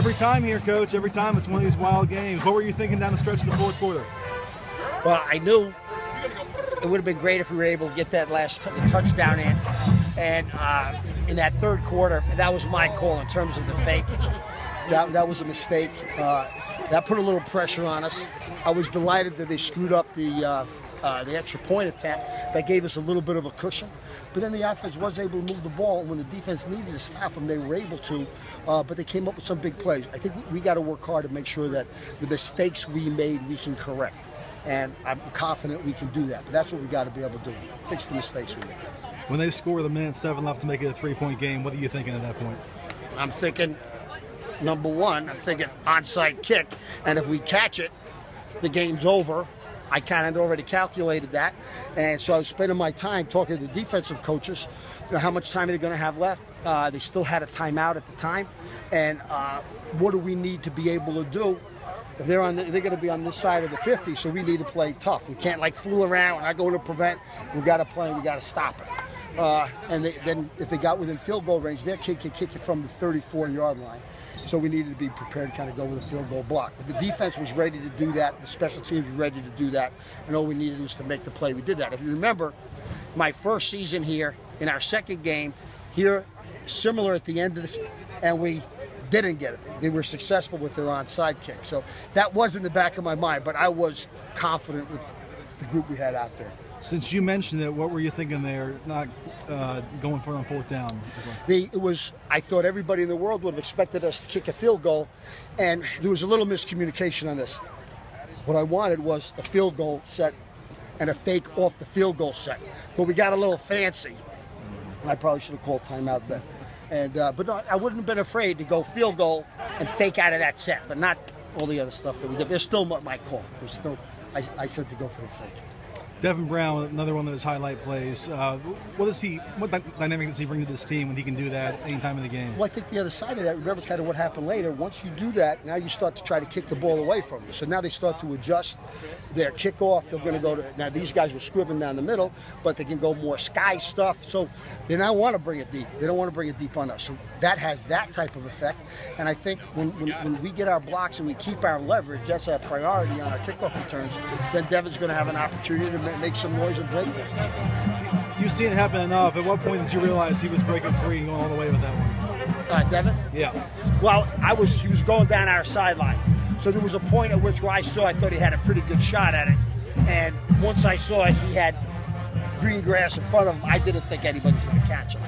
Every time here, Coach, every time it's one of these wild games. What were you thinking down the stretch of the fourth quarter? Well, I knew it would have been great if we were able to get that last touchdown in. And in that third quarter, that was my call in terms of the fake. That was a mistake. That put a little pressure on us. I was delighted that they screwed up the extra point attempt. That gave us a little bit of a cushion. But then the offense was able to move the ball. When the defense needed to stop them, they were able to. But they came up with some big plays. I think we got to work hard to make sure that the mistakes we made, we can correct. And I'm confident we can do that. But that's what we got to be able to do, fix the mistakes we made. When they score the minute 7 left to make it a 3-point game, what are you thinking at that point? I'm thinking, number one, I'm thinking onside kick. And if we catch it, the game's over. I kind of already calculated that. And so I was spending my time talking to the defensive coaches, how much time are they going to have left? They still had a timeout at the time. And what do we need to be able to do? If they're going to be on this side of the 50, so we need to play tough. We can't fool around. When I go to prevent, we got to play. We got to stop it. And then if they got within field goal range, their kid could kick it from the 34-yard line. So we needed to be prepared to kind of go with a field goal block. But the defense was ready to do that. The special teams were ready to do that. And all we needed was to make the play. We did that. If you remember, my first season here, in our second game, here, similar at the end of this, and we didn't get it. They were successful with their onside kick. So that was in the back of my mind, but I was confident with the group we had out there. Since you mentioned it, what were you thinking there, not going for it on fourth down? I thought everybody in the world would have expected us to kick a field goal, and there was a little miscommunication on this. What I wanted was a field goal set and a fake off the field goal set. But we got a little fancy, and I probably should have called timeout then. But no, I wouldn't have been afraid to go field goal and fake out of that set, but not all the other stuff that we did. There's still my call. I said to go for the fake. Devin Brown, another one of his highlight plays. What dynamic does he bring to this team when he can do that any time in the game? Well, I think the other side of that, remember kind of what happened later, once you do that, now you start to try to kick the ball away from you. So now they start to adjust their kickoff. They're going to go to, now these guys were scribbling down the middle, but they can go more sky stuff. So they now want to bring it deep. They don't want to bring it deep on us. So that has that type of effect. And I think when we get our blocks and we keep our leverage, that's our priority on our kickoff returns, then Devin's going to have an opportunity to make some noise and break. You've seen it happen enough. At what point did you realize he was breaking free and going all the way with that one? Devin? Yeah. Well, he was going down our sideline. So there was a point at which I thought he had a pretty good shot at it. And once I saw he had green grass in front of him, I didn't think anybody was going to catch him.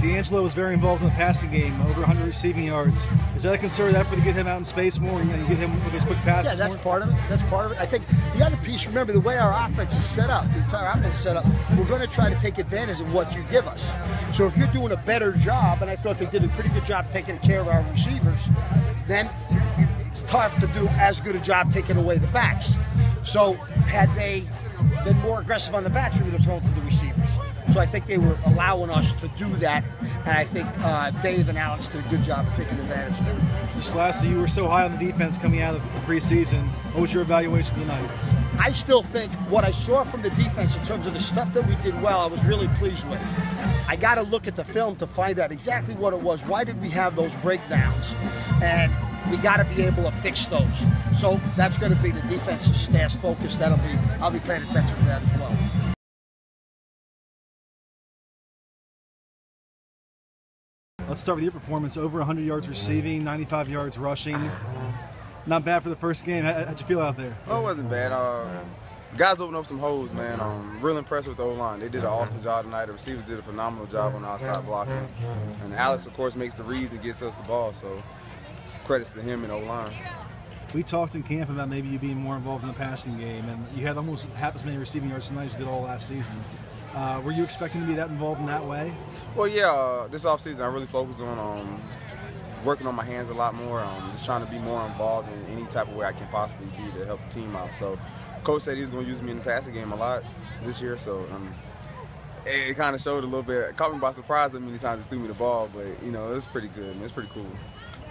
D'Angelo was very involved in the passing game, over 100 receiving yards. Is that a concerted effort to get him out in space more and get him with his quick passes? Yeah, that's part of it. That's part of it. I think the other piece, remember, the way our offense is set up, the entire offense is set up, we're going to try to take advantage of what you give us. So if you're doing a better job, and I thought they did a pretty good job taking care of our receivers, then it's tough to do as good a job taking away the backs. So had they been more aggressive on the backs, we would have thrown to the receivers. So I think they were allowing us to do that, and I think Dave and Alex did a good job of taking advantage of it. Just lastly, you were so high on the defense coming out of the preseason. What was your evaluation tonight? I still think what I saw from the defense in terms of the stuff that we did well, I was really pleased with. I got to look at the film to find out exactly what it was. Why did we have those breakdowns? And we got to be able to fix those. So that's going to be the defensive staff's focus. I'll be paying attention to that as well. Let's start with your performance. Over 100 yards receiving, 95 yards rushing. Not bad for the first game. How'd you feel out there? Oh, it wasn't bad. Guys opened up some holes, man. Real impressed with the O-line. They did an awesome job tonight. The receivers did a phenomenal job on the outside blocking. And Alex, of course, makes the reads and gets us the ball. So credits to him and O-line. We talked in camp about maybe you being more involved in the passing game, and you had almost half as many receiving yards tonight as you did all last season. Were you expecting to be that involved in that way? Well, yeah. This offseason, I really focused on working on my hands a lot more. Just trying to be more involved in any type of way I can possibly be to help the team out. So, Coach said he was going to use me in the passing game a lot this year. So, it kind of showed a little bit. It caught me by surprise how many times he threw me the ball. But, you know, it was pretty good. It was pretty cool.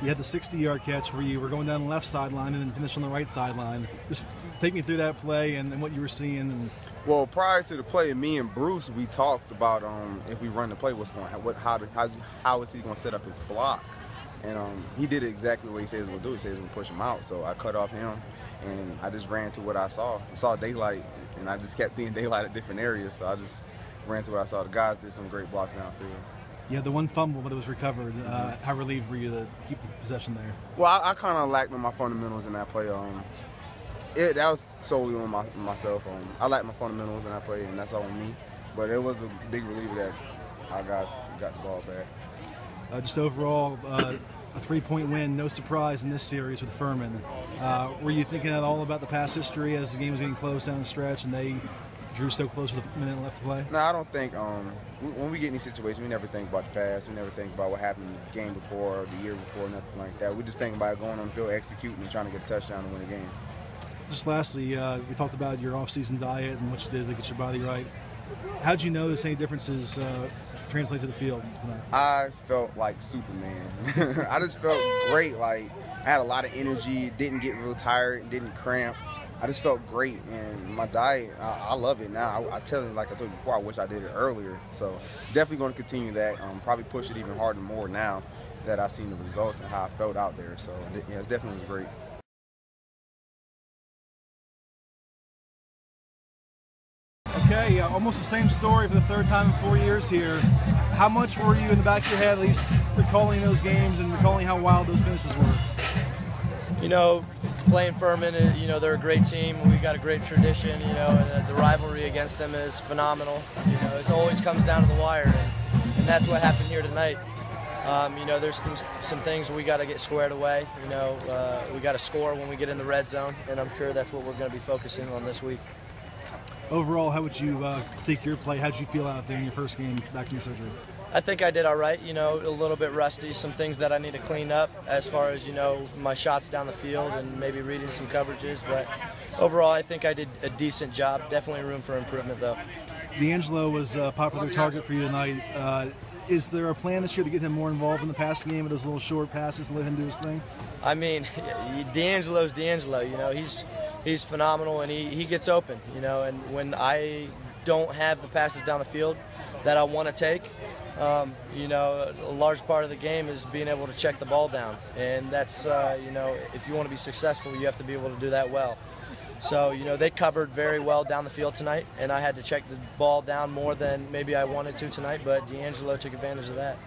You had the 60-yard catch where you were going down the left sideline and then finished on the right sideline. Just take me through that play and what you were seeing. Well, prior to the play, me and Bruce, we talked about if we run the play, what's going to happen, how is he going to set up his block. And he did exactly what he said he was going to do. He said he was going to push him out. So I cut off him, and I just ran to what I saw. I saw daylight, and I just kept seeing daylight at different areas. So I just ran to what I saw. The guys did some great blocks downfield. Yeah, the one fumble, but it was recovered. How relieved were you to keep the possession there? Well, I kind of lacked on my fundamentals in that play. That was solely on myself. I lacked my fundamentals in that play, and that's all on me. But it was a big reliever that our guys got the ball back. Just overall, a 3-point win, no surprise in this series with Furman. Were you thinking at all about the past history as the game was getting close down the stretch and they drew so close with a minute left to play? No, I don't think. When we get in these situations, we never think about the past. We never think about what happened the game before or the year before, nothing like that. We just think about going on the field, executing, and trying to get a touchdown to win the game. Just lastly, we talked about your off-season diet and what you did to get your body right. How'd you notice any differences translate to the field tonight? I felt like Superman. I just felt great. Like, I had a lot of energy, didn't get real tired, didn't cramp. I just felt great, and my diet, I love it now. I tell you, like I told you before, I wish I did it earlier. So definitely going to continue that, probably push it even harder more now that I've seen the results and how I felt out there. So yeah, it definitely was great. Okay, almost the same story for the third time in 4 years here. How much were you in the back of your head, at least recalling those games and recalling how wild those finishes were? You know, playing Furman, you know, they're a great team. We've got a great tradition, you know, and the rivalry against them is phenomenal. You know, it always comes down to the wire, and that's what happened here tonight. You know, there's some things we got to get squared away. You know, we got to score when we get in the red zone, and I'm sure that's what we're going to be focusing on this week. Overall, how would you take your play? How did you feel out there in your first game back from the surgery? I think I did all right, you know, a little bit rusty, some things that I need to clean up as far as, you know, my shots down the field and maybe reading some coverages, but overall I think I did a decent job. Definitely room for improvement, though. D'Angelo was a popular target for you tonight. Is there a plan this year to get him more involved in the passing game with those little short passes and let him do his thing? I mean, D'Angelo's D'Angelo, you know, he's phenomenal and he gets open, you know, and when I don't have the passes down the field that I want to take, you know, a large part of the game is being able to check the ball down, and that's, you know, if you want to be successful, you have to be able to do that well. So, you know, they covered very well down the field tonight, and I had to check the ball down more than maybe I wanted to tonight, but D'Angelo took advantage of that.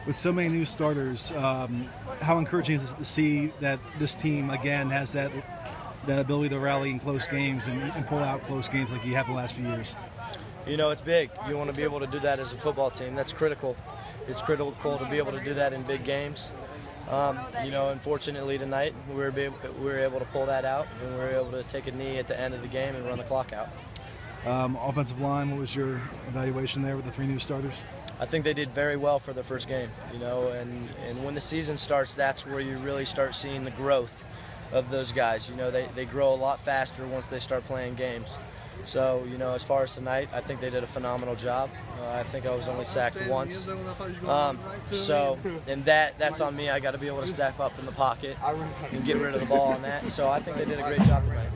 With so many new starters, how encouraging is it to see that this team, again, has that ability to rally in close games and pull out close games like you have the last few years? You know, it's big. You want to be able to do that as a football team. That's critical. It's critical to be able to do that in big games. You know, unfortunately tonight we were able to pull that out, and we were able to take a knee at the end of the game and run the clock out. Offensive line, what was your evaluation there with the three new starters? I think they did very well for the first game, you know, and when the season starts, that's where you really start seeing the growth of those guys. You know, they grow a lot faster once they start playing games. So, you know, as far as tonight, I think they did a phenomenal job. I think I was only sacked once. So, and that's on me. I got to be able to step up in the pocket and get rid of the ball on that. So I think they did a great job tonight.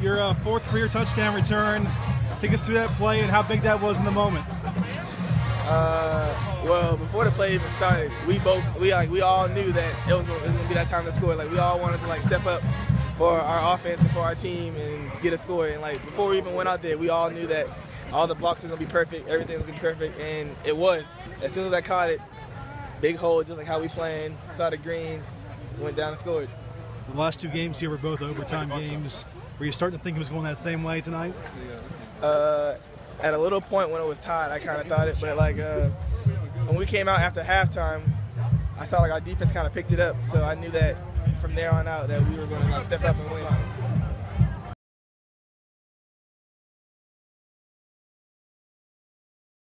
Your fourth career touchdown return. Take us through that play and how big that was in the moment. Well, before the play even started, we all knew that it was going to be that time to score. Like, we all wanted to like step up for our offense and for our team and get a score. And like before we even went out there, we all knew that all the blocks were going to be perfect, everything was going to be perfect, and it was. As soon as I caught it, big hole, just like how we playing, saw the green, went down and scored. The last two games here were both overtime games. Were you starting to think it was going that same way tonight? At a little point when it was tied, I kind of thought it, but like when we came out after halftime, I saw like our defense kind of picked it up, so I knew that from there on out that we were going to like step up and win.